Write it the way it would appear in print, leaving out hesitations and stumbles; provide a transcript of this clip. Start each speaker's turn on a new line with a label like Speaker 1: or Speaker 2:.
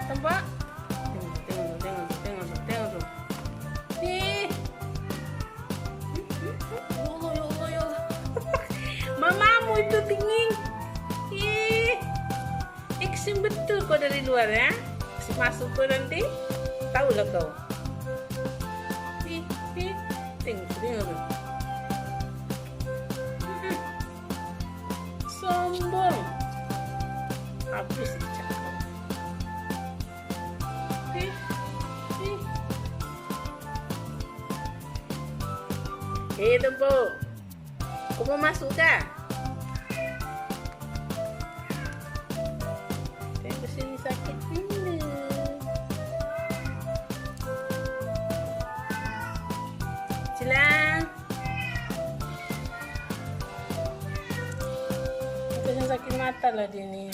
Speaker 1: Nampak? Tengok tu. Nih. Ya Allah, ya Allah, ya Allah. Mamamu itu tinggi. Action betul kau dari luar ya. Masuk kau nanti. Tahulah kau. Tengok. Sombong. Habis cakap. Tempo. Kau mau masuk kah? Tengok sini sakit ini. Cilang. Mungkin sakit mata lah dia ni.